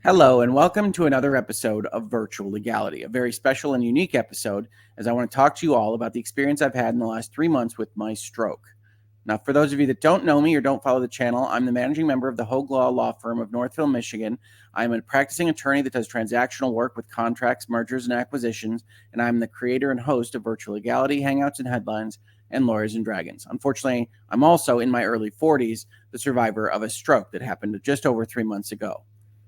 Hello, and welcome to another episode of Virtual Legality, a very special and unique episode as I want to talk to you all about the experience I've had in the last 3 months with my stroke. Now, for those of you that don't know me or don't follow the channel, I'm the managing member of the Hoeg Law firm of Northville, Michigan. I'm a practicing attorney that does transactional work with contracts, mergers, and acquisitions, and I'm the creator and host of Virtual Legality, Hangouts and Headlines, and Lawyers and Dragons. Unfortunately, I'm also in my early 40s, the survivor of a stroke that happened just over 3 months ago.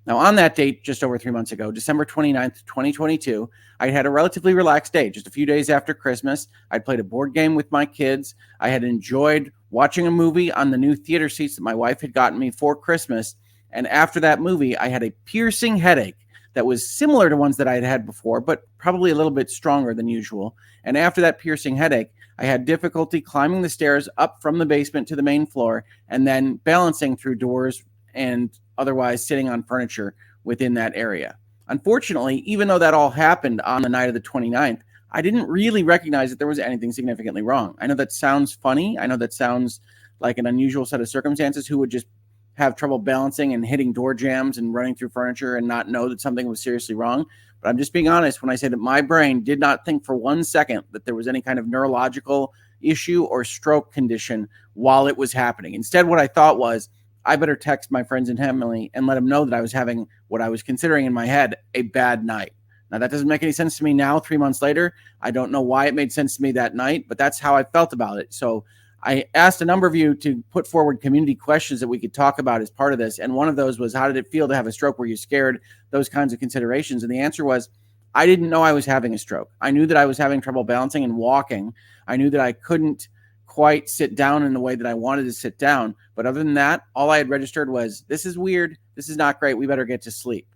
Now, on that date, just over 3 months ago, December 29th, 2022, I had a relatively relaxed day. Just a few days after Christmas, I'd played a board game with my kids. I had enjoyed watching a movie on the new theater seats that my wife had gotten me for Christmas. And after that movie, I had a piercing headache that was similar to ones that I had had before, but probably a little bit stronger than usual. And after that piercing headache, I had difficulty climbing the stairs up from the basement to the main floor and then balancing through doors and otherwise sitting on furniture within that area. Unfortunately, even though that all happened on the night of the 29th, I didn't really recognize that there was anything significantly wrong. I know that sounds funny. I know that sounds like an unusual set of circumstances. Who would just have trouble balancing and hitting door jambs and running through furniture and not know that something was seriously wrong? But I'm just being honest when I say that my brain did not think for 1 second that there was any kind of neurological issue or stroke condition while it was happening. Instead, what I thought was, I better text my friends and family and let them know that I was having what I was considering in my head a bad night. Now, that doesn't make any sense to me now, 3 months later. I don't know why it made sense to me that night, but that's how I felt about it. So I asked a number of you to put forward community questions that we could talk about as part of this. And one of those was, how did it feel to have a stroke? Were you scared? Those kinds of considerations. And the answer was, I didn't know I was having a stroke. I knew that I was having trouble balancing and walking. I knew that I couldn't quite sit down in the way that I wanted to sit down. But other than that, all I had registered was, this is weird. This is not great. We better get to sleep.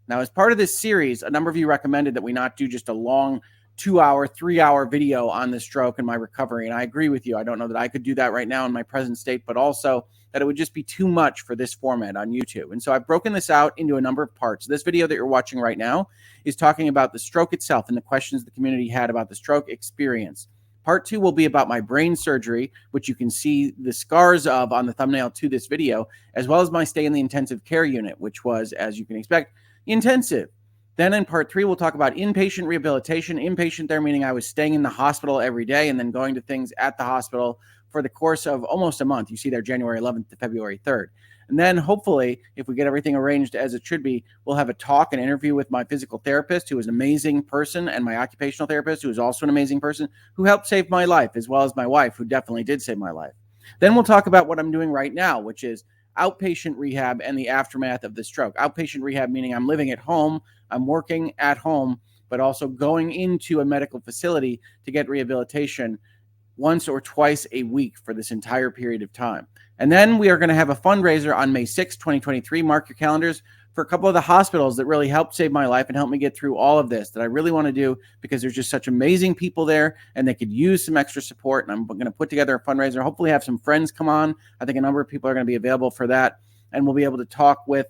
Now, as part of this series, a number of you recommended that we not do just a long 2-hour, 3-hour video on the stroke and my recovery. And I agree with you. I don't know that I could do that right now in my present state, but also that it would just be too much for this format on YouTube. And so I've broken this out into a number of parts. This video that you're watching right now is talking about the stroke itself and the questions the community had about the stroke experience. Part 2 will be about my brain surgery, which you can see the scars of on the thumbnail to this video, as well as my stay in the intensive care unit, which was, as you can expect, intensive. Then in part 3, we'll talk about inpatient rehabilitation. Inpatient there meaning I was staying in the hospital every day and then going to things at the hospital for the course of almost a month. You see there January 11th to February 3rd. And then hopefully, if we get everything arranged as it should be, we'll have a talk and interview with my physical therapist, who is an amazing person, and my occupational therapist, who is also an amazing person, who helped save my life, as well as my wife, who definitely did save my life. Then we'll talk about what I'm doing right now, which is outpatient rehab and the aftermath of the stroke. Outpatient rehab meaning I'm living at home, I'm working at home, but also going into a medical facility to get rehabilitation once or twice a week for this entire period of time. And then we are going to have a fundraiser on May 6th, 2023. Mark your calendars for a couple of the hospitals that really helped save my life and help me get through all of this that I really want to do, because there's just such amazing people there and they could use some extra support. And I'm going to put together a fundraiser, hopefully have some friends come on. I think a number of people are going to be available for that. And we'll be able to talk with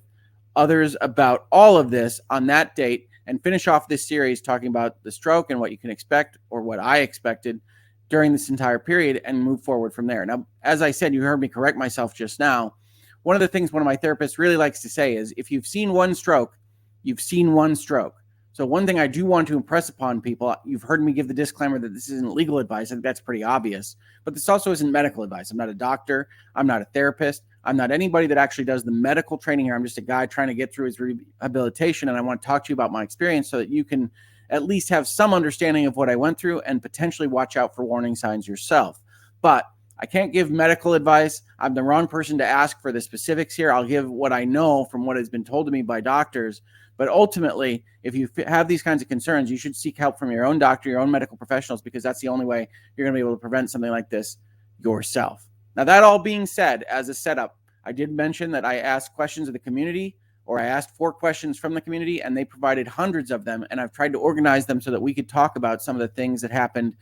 others about all of this on that date and finish off this series talking about the stroke and what you can expect, or what I expected during this entire period, and move forward from there. Now, as I said, you heard me correct myself just now. One of the things one of my therapists really likes to say is, if you've seen one stroke, you've seen one stroke. So one thing I do want to impress upon people, you've heard me give the disclaimer that this isn't legal advice. I think that's pretty obvious, but this also isn't medical advice. I'm not a doctor. I'm not a therapist. I'm not anybody that actually does the medical training here. I'm just a guy trying to get through his rehabilitation. And I want to talk to you about my experience so that you can at least have some understanding of what I went through and potentially watch out for warning signs yourself. But I can't give medical advice. I'm the wrong person to ask for the specifics here. I'll give what I know from what has been told to me by doctors. But ultimately, if you have these kinds of concerns, you should seek help from your own doctor, your own medical professionals, because that's the only way you're going to be able to prevent something like this yourself. Now, that all being said, as a setup, I did mention that I asked questions of the community, or I asked 4 questions from the community, and they provided hundreds of them. And I've tried to organize them so that we could talk about some of the things that happened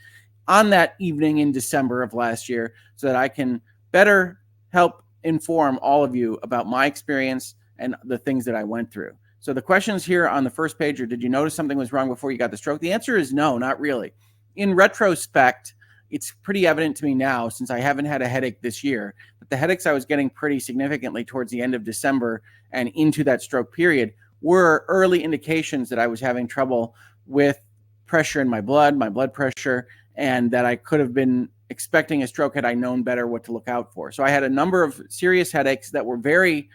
on that evening in December of last year, so that I can better help inform all of you about my experience and the things that I went through. So the questions here on the first page are, did you notice something was wrong before you got the stroke? The answer is no, not really. In retrospect, it's pretty evident to me now, since I haven't had a headache this year, that the headaches I was getting pretty significantly towards the end of December and into that stroke period were early indications that I was having trouble with pressure in my blood pressure, and that I could have been expecting a stroke had I known better what to look out for. So I had a number of serious headaches that were very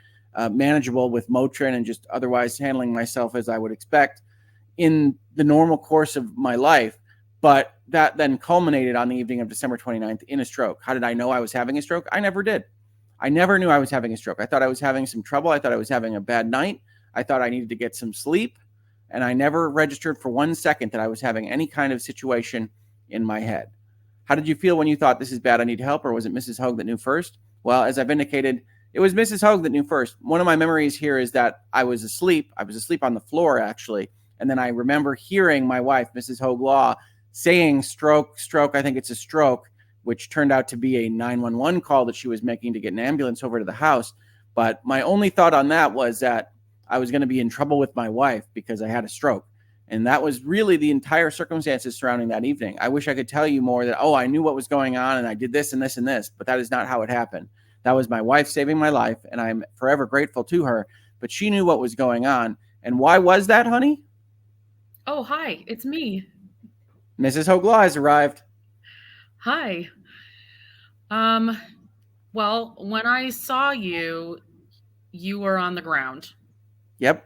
manageable with Motrin and just otherwise handling myself as I would expect in the normal course of my life. But that then culminated on the evening of December 29th in a stroke. How did I know I was having a stroke? I never did. I never knew I was having a stroke. I thought I was having some trouble. I thought I was having a bad night. I thought I needed to get some sleep. And I never registered for 1 second that I was having any kind of situation in my head. How did you feel when you thought, this is bad, I need help? Or was it Mrs. Hoeg that knew first? Well, as I've indicated, it was Mrs. Hoeg that knew first. One of my memories here is that I was asleep. I was asleep on the floor, actually. And then I remember hearing my wife, Mrs. Hoeg Law, saying stroke, I think it's a stroke, which turned out to be a 911 call that she was making to get an ambulance over to the house. But my only thought on that was that I was going to be in trouble with my wife because I had a stroke. And that was really the entire circumstances surrounding that evening. I wish I could tell you more that, oh, I knew what was going on and I did this and this and this, but that is not how it happened. That was my wife saving my life, and I'm forever grateful to her. But she knew what was going on. And why was that, honey? Oh, hi, it's me. Mrs. Hoeg Law has arrived. Hi. Well, when I saw you, you were on the ground. Yep.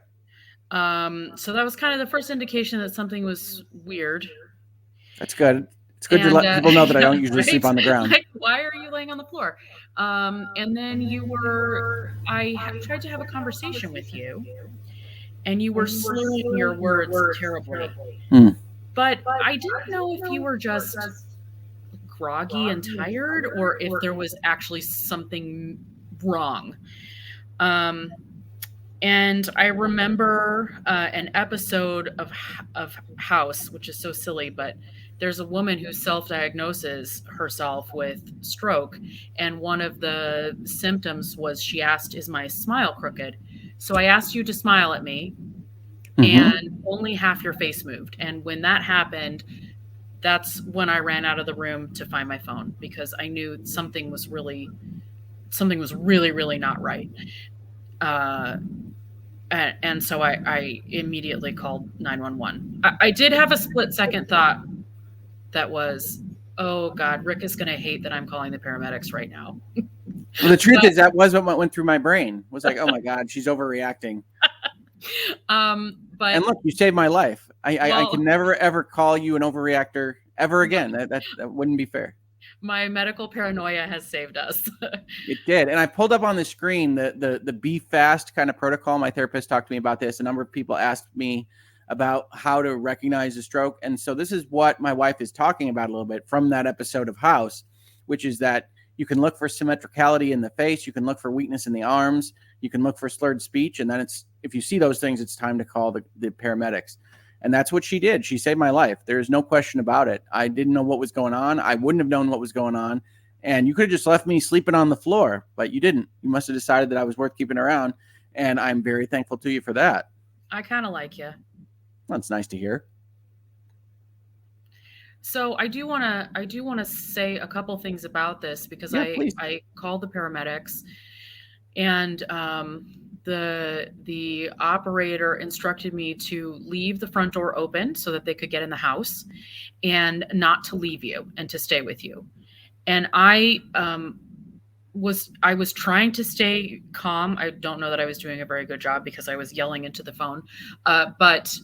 So that was kind of the first indication that something was weird. That's good. It's good to let people know that I don't usually right? sleep on the ground. Like, why are you laying on the floor? And then I tried to have a conversation with you, and you were slurring your words terribly. But I didn't know if you were just groggy and tired or if there was actually something wrong. And I remember an episode of House, which is so silly, but there's a woman who self-diagnoses herself with stroke, and one of the symptoms was she asked, "Is my smile crooked?" So I asked you to smile at me, and only half your face moved. And when that happened, that's when I ran out of the room to find my phone, because I knew something was really, really not right. And so I immediately called 911. I did have a split-second thought that was, oh, God, Rick is going to hate that I'm calling the paramedics right now. Well, the truth is that was what went through my brain. It was like, oh, my God, she's overreacting. But and look, you saved my life. I can never, ever call you an overreactor ever again. That wouldn't be fair. My medical paranoia has saved us. It did. And I pulled up on the screen the F.A.S.T kind of protocol. My therapist talked to me about this. A number of people asked me about how to recognize a stroke. And so this is what my wife is talking about a little bit from that episode of House, which is that you can look for symmetricality in the face. You can look for weakness in the arms. You can look for slurred speech. And then if you see those things, it's time to call the paramedics. And that's what she did. She saved my life. There's no question about it. I didn't know what was going on. I wouldn't have known what was going on. And you could have just left me sleeping on the floor, but you didn't. You must have decided that I was worth keeping around. And I'm very thankful to you for that. I kind of like you. Well, that's nice to hear. So I do want to say a couple things about this, because I called the paramedics, and the operator instructed me to leave the front door open so that they could get in the house, and not to leave you and to stay with you. And I was trying to stay calm. I don't know that I was doing a very good job because I was yelling into the phone, but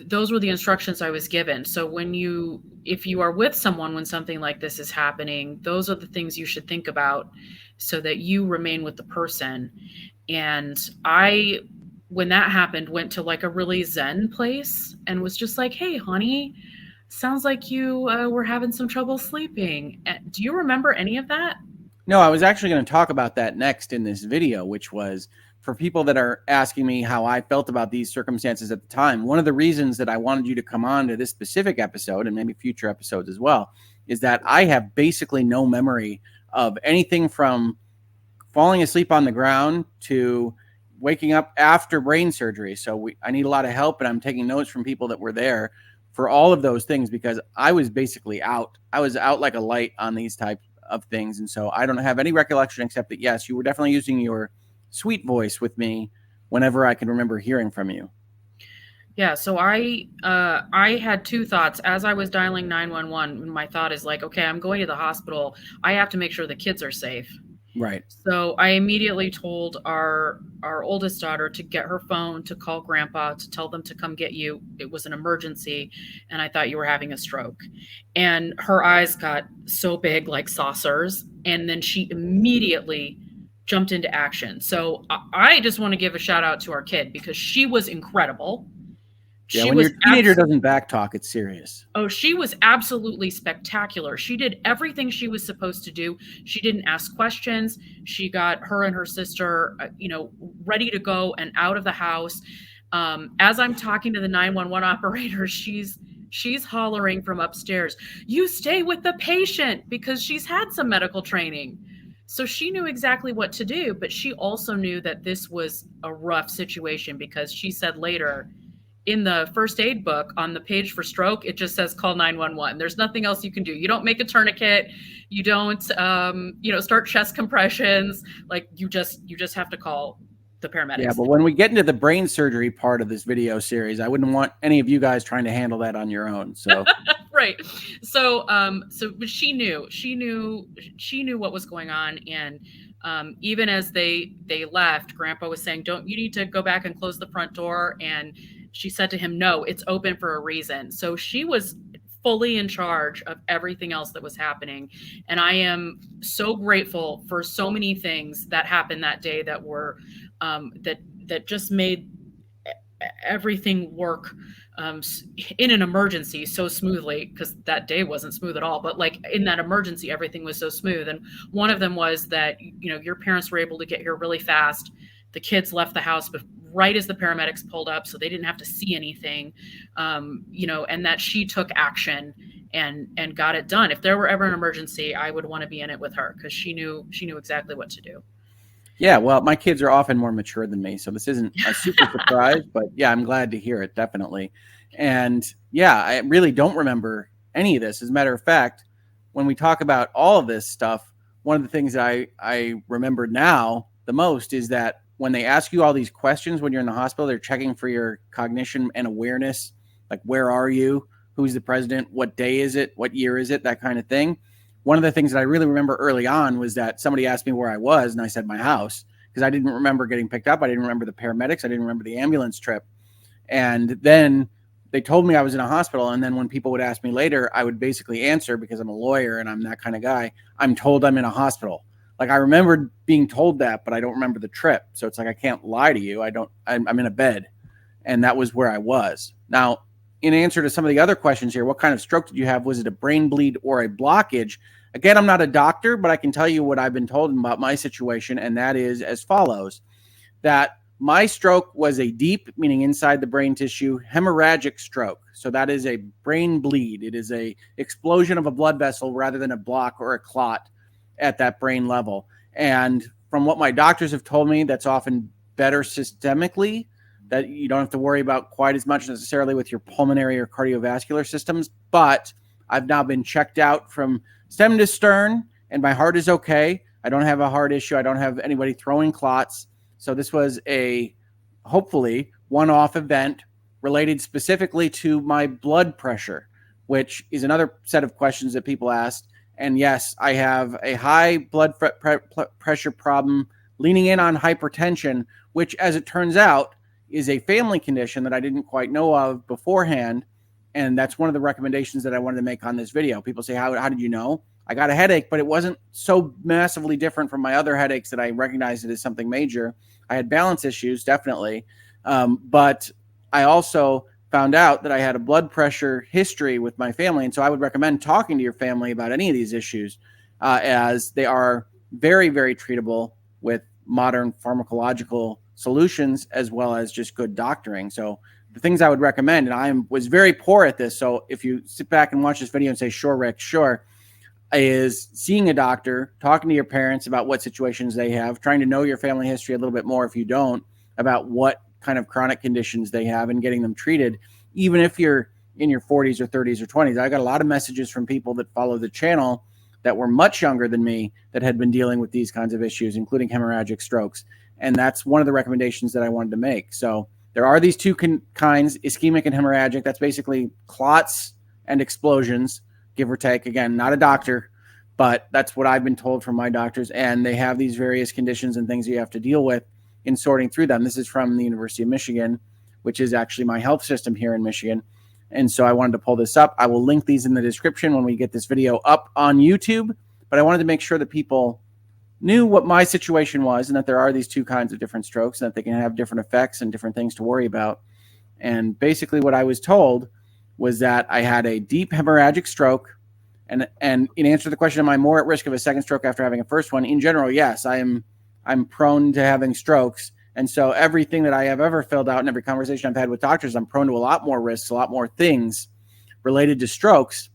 those were the instructions I was given. So if you are with someone when something like this is happening, those are the things you should think about so that you remain with the person. And I, when that happened, went to like a really zen place and was just like, "Hey, honey, sounds like you were having some trouble sleeping." Do you remember any of that? No, I was actually going to talk about that next in this video, which was for people that are asking me how I felt about these circumstances at the time. One of the reasons that I wanted you to come on to this specific episode, and maybe future episodes as well, is that I have basically no memory of anything from falling asleep on the ground to waking up after brain surgery. So I need a lot of help, and I'm taking notes from people that were there for all of those things, because I was basically out. I was out like a light on these types of things. And so I don't have any recollection except that, yes, you were definitely using your sweet voice with me whenever I can remember hearing from you. Yeah, so I had two thoughts as I was dialing 911. My thought is like, okay, I'm going to the hospital. I have to make sure the kids are safe. Right. So I immediately told our oldest daughter to get her phone, to call grandpa, to tell them to come get you. It was an emergency and I thought you were having a stroke. And her eyes got so big like saucers, and then she immediately jumped into action. So I just want to give a shout out to our kid because she was incredible. Yeah, She when your was teenager doesn't backtalk, it's serious. Oh, she was absolutely spectacular. She did everything she was supposed to do. She didn't ask questions. She got her and her sister, ready to go and out of the house. As I'm talking to the 911 operator, she's hollering from upstairs, "You stay with the patient," because she's had some medical training. So she knew exactly what to do, but she also knew that this was a rough situation because she said later, in the first aid book on the page for stroke, it just says call 911. There's nothing else you can do. You don't make a tourniquet. You don't, start chest compressions. Like you just have to call the paramedics. Yeah, but when we get into the brain surgery part of this video series, I wouldn't want any of you guys trying to handle that on your own. So right. So but she knew what was going on. And even as they left, Grandpa was saying, you need to go back and close the front door. And she said to him, "No, it's open for a reason." So she was fully in charge of everything else that was happening. And I am so grateful for so many things that happened that day that were, that just made everything work in an emergency so smoothly, because that day wasn't smooth at all. But like in that emergency, everything was so smooth. And one of them was that, your parents were able to get here really fast. The kids left the house right as the paramedics pulled up, so they didn't have to see anything, and that she took action and got it done. If there were ever an emergency, I would want to be in it with her because she knew exactly what to do. Yeah, well, my kids are often more mature than me, so this isn't a super surprise, but yeah, I'm glad to hear it, definitely. And yeah, I really don't remember any of this. As a matter of fact, when we talk about all of this stuff, one of the things I remember now the most is that when they ask you all these questions when you're in the hospital, they're checking for your cognition and awareness, like where are you, who's the president, what day is it, what year is it, that kind of thing. One of the things that I really remember early on was that somebody asked me where I was, and I said my house, because I didn't remember getting picked up. I didn't remember the paramedics. I didn't remember the ambulance trip. And then they told me I was in a hospital. And then when people would ask me later, I would basically answer, because I'm a lawyer and I'm that kind of guy, I'm told I'm in a hospital. Like I remembered being told that, but I don't remember the trip. So it's like, I can't lie to you. I'm in a bed. And that was where I was. Now, in answer to some of the other questions here, what kind of stroke did you have? Was it a brain bleed or a blockage? Again, I'm not a doctor, but I can tell you what I've been told about my situation, and that is as follows: that my stroke was a deep, meaning inside the brain tissue, hemorrhagic stroke. So that is a brain bleed. It is a explosion of a blood vessel rather than a block or a clot at that brain level. And from what my doctors have told me, that's often better systemically, that you don't have to worry about quite as much necessarily with your pulmonary or cardiovascular systems. But I've now been checked out from stem to stern, and my heart is okay. I don't have a heart issue. I don't have anybody throwing clots. So this was a, hopefully, one-off event related specifically to my blood pressure, which is another set of questions that people asked. And yes, I have a high blood pressure problem leaning in on hypertension, which, as it turns out, is a family condition that I didn't quite know of beforehand. And that's one of the recommendations that I wanted to make on this video. People say, how did you know? I got a headache, but it wasn't so massively different from my other headaches that I recognized it as something major. I had balance issues, definitely. But I also found out that I had a blood pressure history with my family. And so I would recommend talking to your family about any of these issues, as they are very, very treatable with modern pharmacological solutions, as well as just good doctoring. So the things I would recommend, and I was very poor at this, so if you sit back and watch this video and say, sure, Rick, sure, is seeing a doctor, talking to your parents about what situations they have, trying to know your family history a little bit more if you don't, about what kind of chronic conditions they have, and getting them treated, even if you're in your 40s or 30s or 20s. I got a lot of messages from people that follow the channel that were much younger than me that had been dealing with these kinds of issues, including hemorrhagic strokes. And that's one of the recommendations that I wanted to make. So there are these two kinds, ischemic and hemorrhagic. That's basically clots and explosions, give or take. Again, not a doctor, but that's what I've been told from my doctors. And they have these various conditions and things you have to deal with in sorting through them. This is from the University of Michigan, which is actually my health system here in Michigan. And so I wanted to pull this up. I will link these in the description when we get this video up on YouTube. But I wanted to make sure that people knew what my situation was and that there are these two kinds of different strokes and that they can have different effects and different things to worry about. And basically what I was told was that I had a deep hemorrhagic stroke. And in answer to the question, am I more at risk of a second stroke after having a first one? In general, yes, I'm prone to having strokes. And so everything that I have ever filled out and every conversation I've had with doctors, I'm prone to a lot more risks, a lot more things related to strokes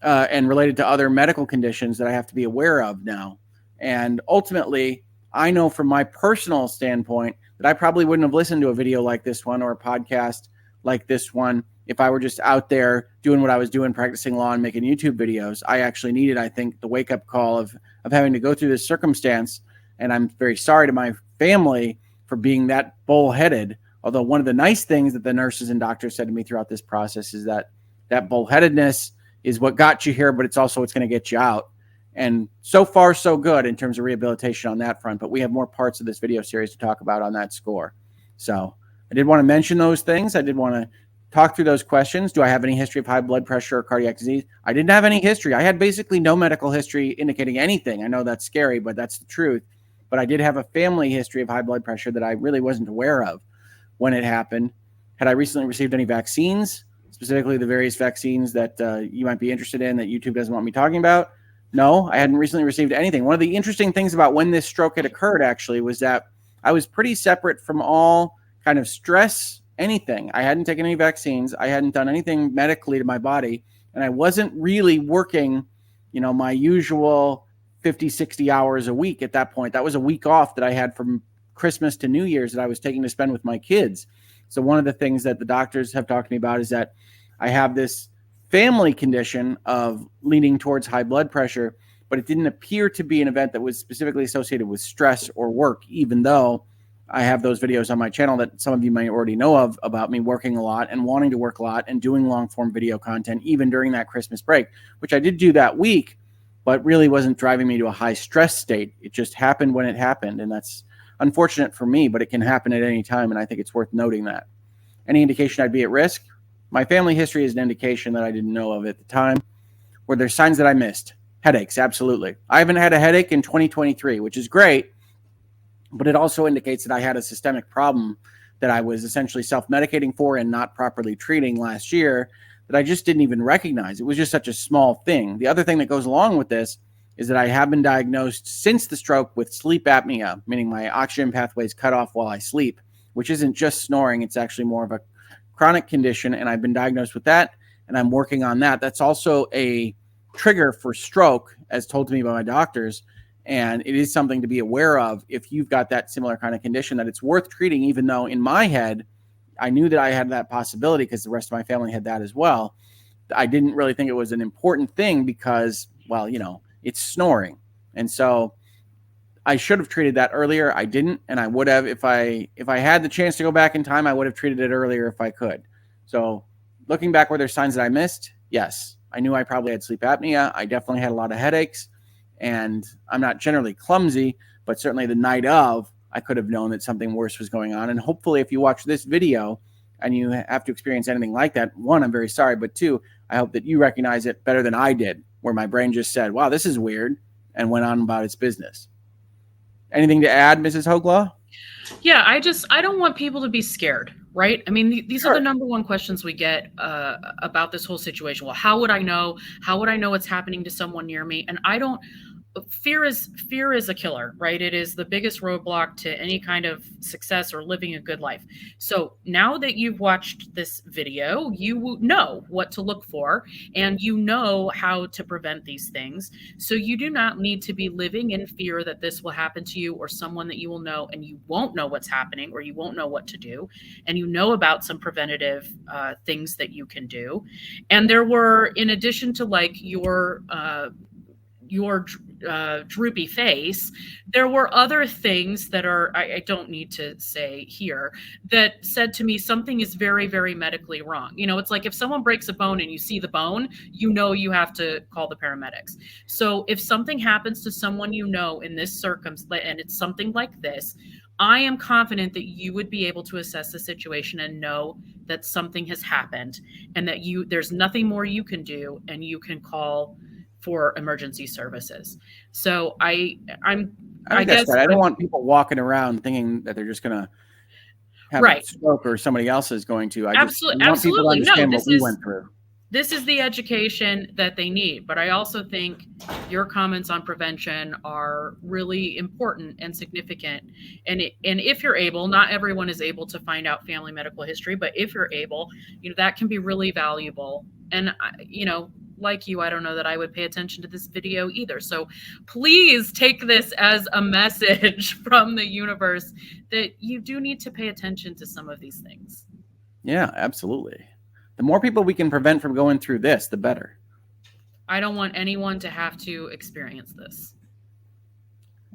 and related to other medical conditions that I have to be aware of now. And ultimately, I know from my personal standpoint that I probably wouldn't have listened to a video like this one or a podcast like this one if I were just out there doing what I was doing, practicing law and making YouTube videos. I actually needed, I think, the wake-up call of having to go through this circumstance. And I'm very sorry to my family for being that bullheaded. Although one of the nice things that the nurses and doctors said to me throughout this process is that that bullheadedness is what got you here, but it's also what's going to get you out. And so far, so good in terms of rehabilitation on that front. But we have more parts of this video series to talk about on that score. So I did want to mention those things. I did want to talk through those questions. Do I have any history of high blood pressure or cardiac disease? I didn't have any history. I had basically no medical history indicating anything. I know that's scary, but that's the truth. But I did have a family history of high blood pressure that I really wasn't aware of when it happened. Had I recently received any vaccines, specifically the various vaccines that you might be interested in that YouTube doesn't want me talking about? No, I hadn't recently received anything. One of the interesting things about when this stroke had occurred actually was that I was pretty separate from all kind of stress, anything. I hadn't taken any vaccines. I hadn't done anything medically to my body. And I wasn't really working, my usual 50, 60 hours a week at that point. That was a week off that I had from Christmas to New Year's that I was taking to spend with my kids. So one of the things that the doctors have talked to me about is that I have this family condition of leaning towards high blood pressure, but it didn't appear to be an event that was specifically associated with stress or work, even though I have those videos on my channel that some of you might already know of about me working a lot and wanting to work a lot and doing long form video content, even during that Christmas break, which I did do that week, but really wasn't driving me to a high stress state. It just happened when it happened. And that's unfortunate for me, but it can happen at any time. And I think it's worth noting that. Any indication I'd be at risk? My family history is an indication that I didn't know of at the time. Were there signs that I missed? Headaches, absolutely. I haven't had a headache in 2023, which is great, but it also indicates that I had a systemic problem that I was essentially self-medicating for and not properly treating last year that I just didn't even recognize. It was just such a small thing. The other thing that goes along with this is that I have been diagnosed since the stroke with sleep apnea, meaning my oxygen pathways cut off while I sleep, which isn't just snoring. It's actually more of a chronic condition, and I've been diagnosed with that, and I'm working on that. That's also a trigger for stroke, as told to me by my doctors, and it is something to be aware of if you've got that similar kind of condition, that it's worth treating, even though in my head, I knew that I had that possibility because the rest of my family had that as well. I didn't really think it was an important thing because, well, it's snoring. And so I should have treated that earlier. I didn't, and I would have if I had the chance to go back in time. I would have treated it earlier if I could. So looking back, were there signs that I missed? Yes. I knew I probably had sleep apnea. I definitely had a lot of headaches, and I'm not generally clumsy, but certainly the night of, I could have known that something worse was going on. And hopefully if you watch this video and you have to experience anything like that, one, I'm very sorry, but two, I hope that you recognize it better than I did, where my brain just said, wow, this is weird, and went on about its business. Anything to add, Mrs. Hoeg Law? Yeah, I don't want people to be scared, right? I mean, these are the number one questions we get about this whole situation. Well, how would I know? How would I know what's happening to someone near me? And fear is a killer, right? It is the biggest roadblock to any kind of success or living a good life. So now that you've watched this video, you know what to look for and you know how to prevent these things. So you do not need to be living in fear that this will happen to you or someone that you will know, and you won't know what's happening or you won't know what to do. And you know about some preventative things that you can do. And there were, in addition to like your droopy face. There were other things that I don't need to say here, that said to me something is very, very medically wrong. It's like if someone breaks a bone and you see the bone, you have to call the paramedics. So if something happens to someone in this circumstance, and it's something like this, I am confident that you would be able to assess the situation and know that something has happened, and that there's nothing more you can do, and you can call for emergency services. So I guess that I don't want people walking around thinking that they're just going to have a stroke or somebody else is going to. I want people to understand what we went through. This is the education that they need. But I also think your comments on prevention are really important and significant. And if you're able, not everyone is able to find out family medical history, but if you're able, that can be really valuable. And, like you, I don't know that I would pay attention to this video either. So please take this as a message from the universe that you do need to pay attention to some of these things. Yeah, absolutely. The more people we can prevent from going through this, the better. I don't want anyone to have to experience this.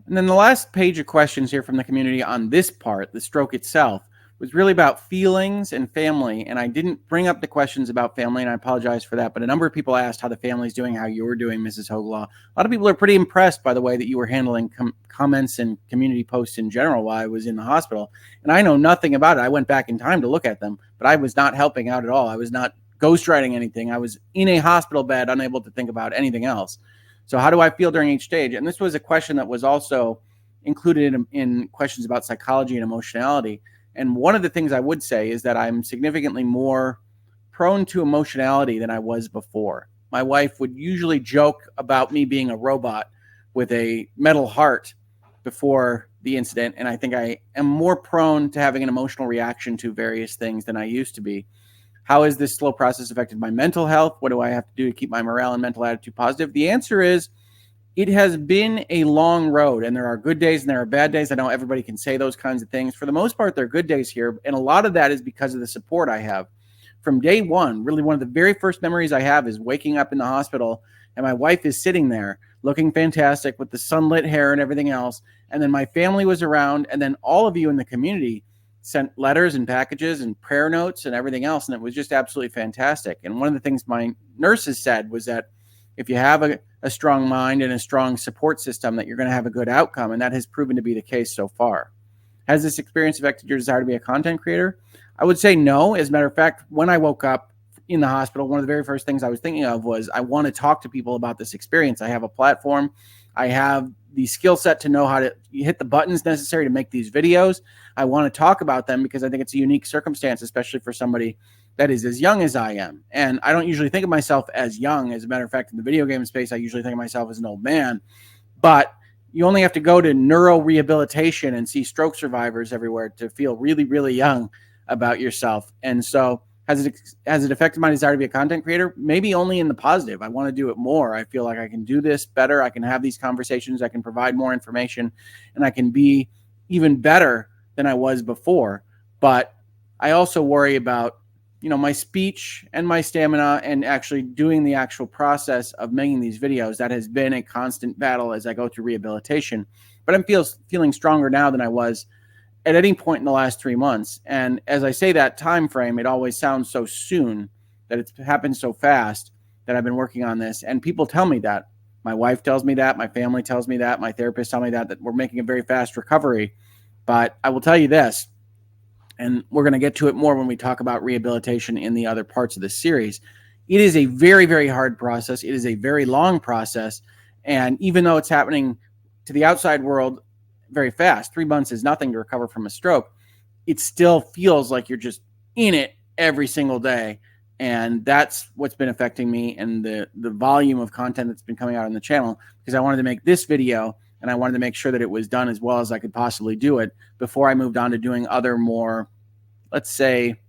And then the last page of questions here from the community on this part, the stroke itself, was really about feelings and family. And I didn't bring up the questions about family, and I apologize for that. But a number of people asked how the family's doing, how you were doing, Mrs. Hoeg Law. A lot of people are pretty impressed by the way that you were handling comments and community posts in general while I was in the hospital. And I know nothing about it. I went back in time to look at them, but I was not helping out at all. I was not ghostwriting anything. I was in a hospital bed, unable to think about anything else. So how do I feel during each stage? And this was a question that was also included in questions about psychology and emotionality. And one of the things I would say is that I'm significantly more prone to emotionality than I was before. My wife would usually joke about me being a robot with a metal heart before the incident. And I think I am more prone to having an emotional reaction to various things than I used to be. How has this slow process affected my mental health? What do I have to do to keep my morale and mental attitude positive? The answer is, it has been a long road, and there are good days and there are bad days. I know everybody can say those kinds of things. For the most part, there are good days here, and a lot of that is because of the support I have. From day one, really one of the very first memories I have is waking up in the hospital, and my wife is sitting there looking fantastic with the sunlit hair and everything else, and then my family was around, and then all of you in the community sent letters and packages and prayer notes and everything else, and it was just absolutely fantastic. And one of the things my nurses said was that if you have a strong mind and a strong support system, that you're going to have a good outcome. And that has proven to be the case so far. Has this experience affected your desire to be a content creator? I would say no. As a matter of fact, when I woke up in the hospital, one of the very first things I was thinking of was I want to talk to people about this experience. I have a platform. I have the skill set to know how to hit the buttons necessary to make these videos. I want to talk about them because I think it's a unique circumstance, especially for somebody that is as young as I am. And I don't usually think of myself as young. As a matter of fact, in the video game space, I usually think of myself as an old man. But you only have to go to neurorehabilitation and see stroke survivors everywhere to feel really, really young about yourself. And so has it affected my desire to be a content creator? Maybe only in the positive. I want to do it more. I feel like I can do this better. I can have these conversations. I can provide more information, and I can be even better than I was before. But I also worry about my speech and my stamina and actually doing the actual process of making these videos. That has been a constant battle as I go through rehabilitation. But I'm feeling stronger now than I was at any point in the last 3 months. And as I say that time frame, it always sounds so soon, that it's happened so fast that I've been working on this. And people tell me that. My wife tells me that. My family tells me that. My therapist tells me that we're making a very fast recovery. But I will tell you this, and we're going to get to it more when we talk about rehabilitation in the other parts of the series. It is a very, very hard process. It is a very long process. And even though it's happening to the outside world very fast, 3 months is nothing to recover from a stroke, it still feels like you're just in it every single day. And that's what's been affecting me and the volume of content that's been coming out on the channel, because I wanted to make this video and I wanted to make sure that it was done as well as I could possibly do it before I moved on to doing other more, let's say,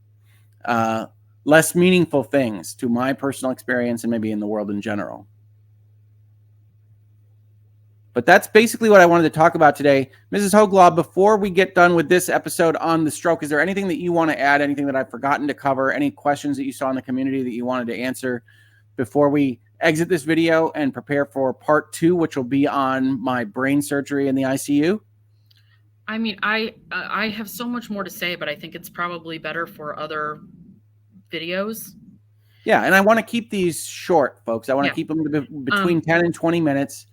less meaningful things to my personal experience and maybe in the world in general. But that's basically what I wanted to talk about today. Mrs. Hoeg Law, before we get done with this episode on the stroke, is there anything that you want to add, anything that I've forgotten to cover, any questions that you saw in the community that you wanted to answer before we exit this video and prepare for part 2, which will be on my brain surgery in the ICU? I mean, I have so much more to say, but I think it's probably better for other videos. Yeah, and I want to keep these short, folks. I want to Yeah. keep them between 10 and 20 minutes.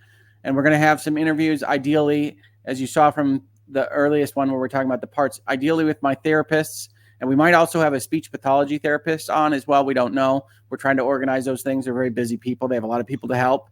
And we're going to have some interviews, ideally, as you saw from the earliest one where we're talking about the parts, ideally with my therapists. And we might also have a speech pathology therapist on as well. We don't know. We're trying to organize those things. They're very busy people. They have a lot of people to help.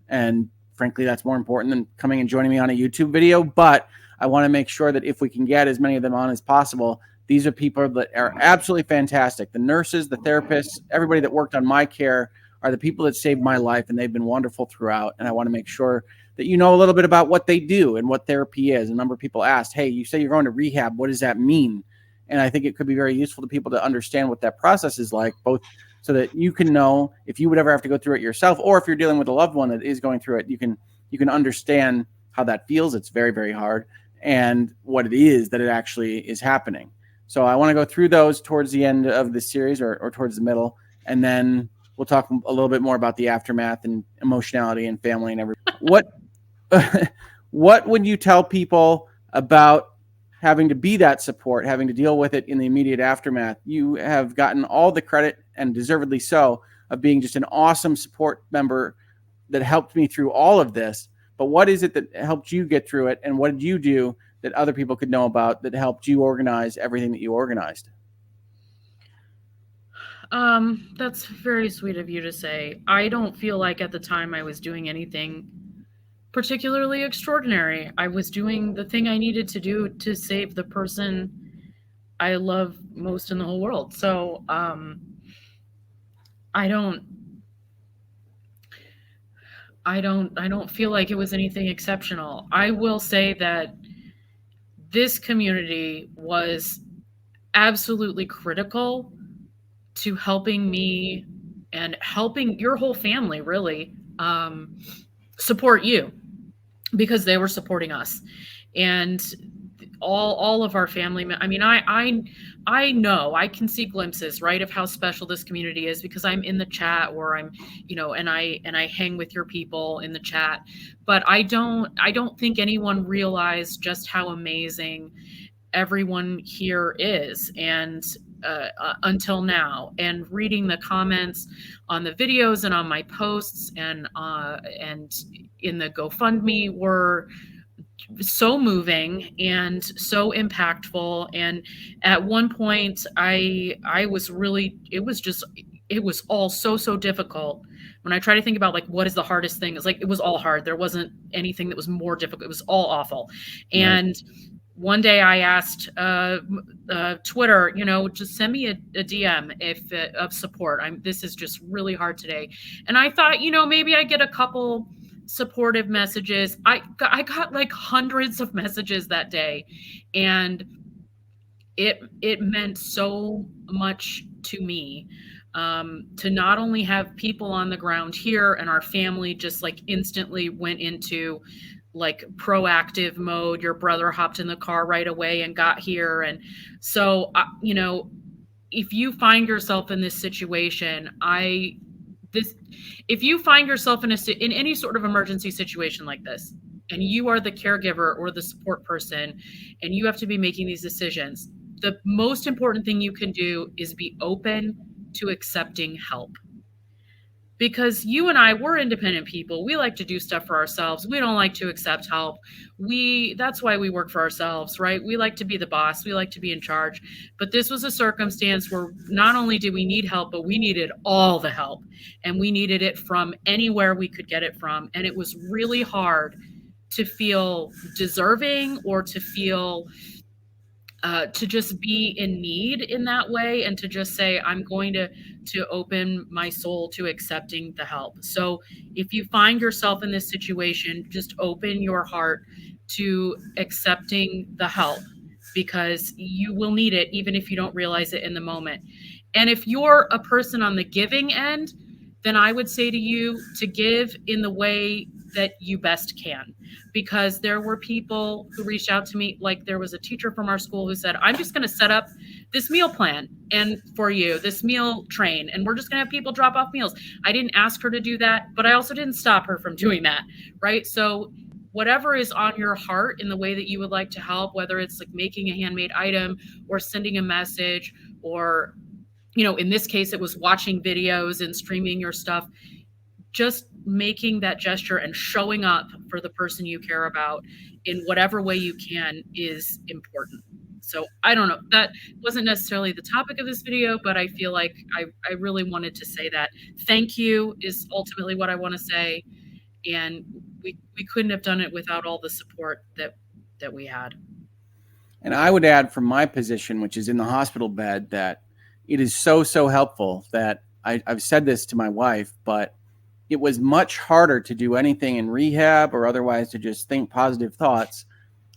And frankly, that's more important than coming and joining me on a YouTube video. But I want to make sure that if we can get as many of them on as possible, these are people that are absolutely fantastic. The nurses, the therapists, everybody that worked on my care are the people that saved my life, and they've been wonderful throughout. And I want to make sure that you know a little bit about what they do and what therapy is. A number of people asked, hey, you say you're going to rehab. What does that mean? And I think it could be very useful to people to understand what that process is like, both so that you can know if you would ever have to go through it yourself, or if you're dealing with a loved one that is going through it, you can understand how that feels. It's very, very hard, and what it is that it actually is happening. So I want to go through those towards the end of the series, or towards the middle, and then we'll talk a little bit more about the aftermath and emotionality and family and everything. What would you tell people about having to be that support, having to deal with it in the immediate aftermath? You have gotten all the credit, and deservedly so, of being just an awesome support member that helped me through all of this. But what is it that helped you get through it, and what did you do that other people could know about that helped you organize everything that you organized? That's very sweet of you to say. I don't feel like at the time I was doing anything particularly extraordinary. I was doing the thing I needed to do to save the person I love most in the whole world. So, I don't feel like it was anything exceptional. I will say that this community was absolutely critical to helping me and helping your whole family, really, support you, because they were supporting us. And all of our family, I mean, I know, I can see glimpses, right, of how special this community is, because I'm in the chat, or I'm, and I hang with your people in the chat. But I don't think anyone realized just how amazing everyone here is. And until now, and reading the comments on the videos and on my posts and in the GoFundMe were so moving and so impactful. And at one point I was really, it was all so difficult. When I try to think about like what is the hardest thing, it's like it was all hard. There wasn't anything that was more difficult. It was all awful. And right. One day I asked Twitter, just send me a DM of support. This is just really hard today. And I thought, maybe I get a couple supportive messages. I got like hundreds of messages that day, and it meant so much to me, to not only have people on the ground here, and our family just like instantly went into like proactive mode. Your brother hopped in the car right away and got here. And so, if you find yourself in this situation, if you find yourself in any sort of emergency situation like this, and you are the caregiver or the support person, and you have to be making these decisions, the most important thing you can do is be open to accepting help. Because you and I, we're independent people. We like to do stuff for ourselves. We don't like to accept help. That's why we work for ourselves, right? We like to be the boss. We like to be in charge. But this was a circumstance where not only did we need help, but we needed all the help. And we needed it from anywhere we could get it from. And it was really hard to feel deserving, or to feel to just be in need in that way, and to just say, I'm going to open my soul to accepting the help. So if you find yourself in this situation, just open your heart to accepting the help, because you will need it, even if you don't realize it in the moment. And if you're a person on the giving end, then I would say to you to give in the way that you best can. Because there were people who reached out to me, like there was a teacher from our school who said, I'm just going to set up this meal plan, and for you, this meal train, and we're just going to have people drop off meals. I didn't ask her to do that, but I also didn't stop her from doing that, right? So whatever is on your heart in the way that you would like to help, whether it's like making a handmade item or sending a message, or, in this case, it was watching videos and streaming your stuff, just making that gesture and showing up for the person you care about in whatever way you can is important. So I don't know, that wasn't necessarily the topic of this video, but I feel like I really wanted to say that. Thank you is ultimately what I want to say. And we couldn't have done it without all the support that we had. And I would add from my position, which is in the hospital bed, that it is so helpful that I've said this to my wife, but it was much harder to do anything in rehab or otherwise to just think positive thoughts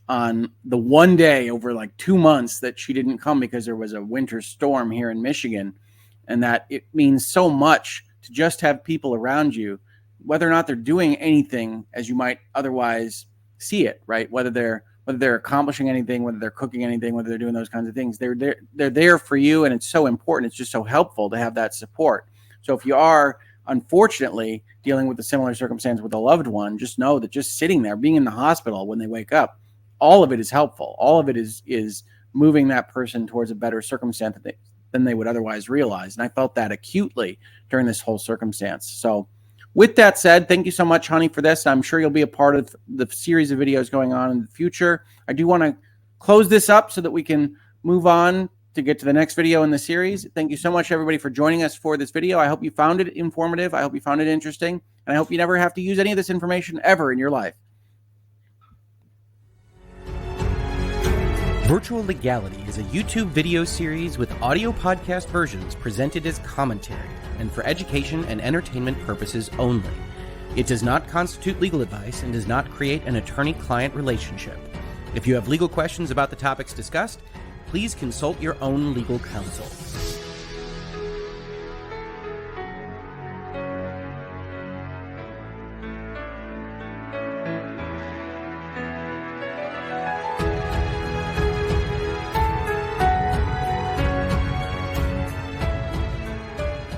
on the one day over like 2 months that she didn't come because there was a winter storm here in Michigan, and that it means so much to just have people around you, whether or not they're doing anything as you might otherwise see it, right? Whether they're accomplishing anything, whether they're cooking anything, whether they're doing those kinds of things, they're there for you. And it's so important. It's just so helpful to have that support. So if you are unfortunately dealing with a similar circumstance with a loved one, just know that just sitting there, being in the hospital when they wake up, all of it is helpful. All of it is moving that person towards a better circumstance than they would otherwise realize. And I felt that acutely during this whole circumstance. So with that said, thank you so much, honey, for this. I'm sure you'll be a part of the series of videos going on in the future. I do want to close this up so that we can move on to get to the next video in the series. Thank you so much, everybody, for joining us for this video. I hope you found it informative. I hope you found it interesting. And I hope you never have to use any of this information ever in your life. Virtual Legality is a YouTube video series with audio podcast versions presented as commentary and for education and entertainment purposes only. It does not constitute legal advice and does not create an attorney-client relationship. If you have legal questions about the topics discussed, please consult your own legal counsel.